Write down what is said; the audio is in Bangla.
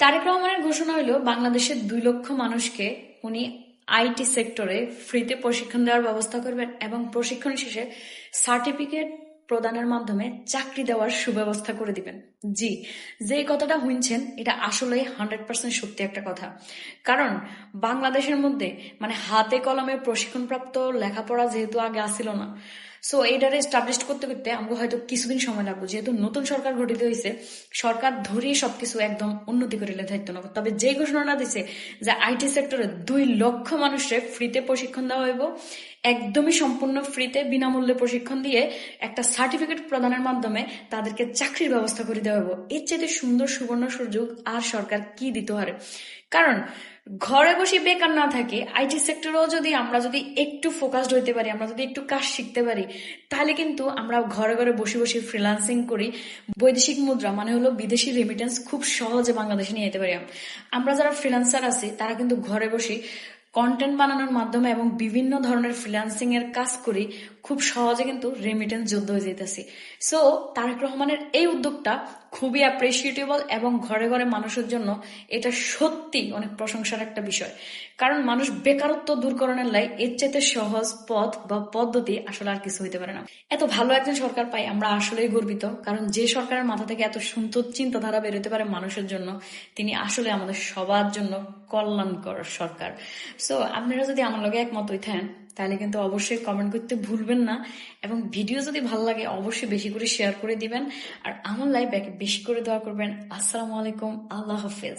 তারেক রহমানের ঘোষণা হইল বাংলাদেশের 2 লক্ষ মানুষকে উনি আইটি সেক্টরে ফ্রিতে প্রশিক্ষণ দেওয়ার ব্যবস্থা করবেন এবং প্রশিক্ষণ শেষে সার্টিফিকেট প্রদানের মাধ্যমে চাকরি দেওয়ার সুব্যবস্থা করে দিবেন। জি, যে কথাটা শুনছেন এটা আসলে 100% সত্যি একটা কথা। কারণ বাংলাদেশের মধ্যে মানে হাতে কলমে প্রশিক্ষণপ্রাপ্ত লেখাপড়া যেহেতু আগে আসিল না, সো এইটারে এস্টাবলিশ করতে করতে আমাকে হয়তো কিছুদিন সময় লাগবে। যেহেতু নতুন সরকার গঠিত হয়েছে, সরকার ধরিয়ে সবকিছু একদম উন্নতি করে দায়িত্ব নেব। তবে যে ঘোষণাটা দিছে যে আইটি সেক্টরে 2 লক্ষ মানুষের ফ্রিতে প্রশিক্ষণ দেওয়া হইব, একদমই সম্পূর্ণ ফ্রিতে বিনামূল্যে প্রশিক্ষণ দিয়ে একটা সার্টিফিকেট প্রদানের মাধ্যমে তাদেরকে চাকরির ব্যবস্থা করে দেওয়া হইব। এর চাইতে সুন্দর সুবর্ণ সুযোগ আর সরকার কি দিতে পারে? কারণ ঘরে বসে বেকার না থাকে, আইটি সেক্টরেও আমরা যদি একটু ফোকাসড হইতে পারি, আমরা যদি একটু কাজ শিখতে পারি, তাহলে কিন্তু আমরা ঘরে ঘরে বসে বসে ফ্রিল্যান্সিং করি, বৈদেশিক মুদ্রা মানে হলো বিদেশি রেমিটেন্স খুব সহজে বাংলাদেশে নিয়ে যেতে পারি। আমরা যারা ফ্রিল্যান্সার আছি তারা কিন্তু ঘরে বসে কন্টেন্ট বানানোর মাধ্যমে এবং বিভিন্ন ধরনের ফ্রিল্যান্সিং এর কাজ করি, খুব সহজে কিন্তু রেমিটেন্স যোদ্ধ হয়ে যেতেছি। সো তারেক রহমানের এই উদ্যোগটা খুবই অ্যাপ্রিসিয়েটেবল এবং ঘরে ঘরে মানুষের জন্য এটা সত্যি অনেক প্রশংসার একটা বিষয়। কারণ মানুষ বেকারত্ব দূরকরণের লাই এর চাইতে সহজ পথ বা পদ্ধতি আসলে আর কিছু হইতে পারে না। এত ভালো একজন সরকার পাই আমরা আসলেই গর্বিত। কারণ যে সরকারের মাথা থেকে এত সুন্দর চিন্তাধারা বেরোতে পারে মানুষের জন্য, তিনি আসলে আমাদের সবার জন্য কল্যাণকর সরকার। সো আপনারা যদি আমার লগে একমত হইতেন তাহলে কিন্তু অবশ্যই কমেন্ট করতে ভুলবেন না, এবং ভিডিও যদি ভালো লাগে অবশ্যই বেশি করে শেয়ার করে দিবেন, আর আমার লাইভ বেশি করে দোয়া করবেন। আসসালামু আলাইকুম, আল্লাহ হাফেজ।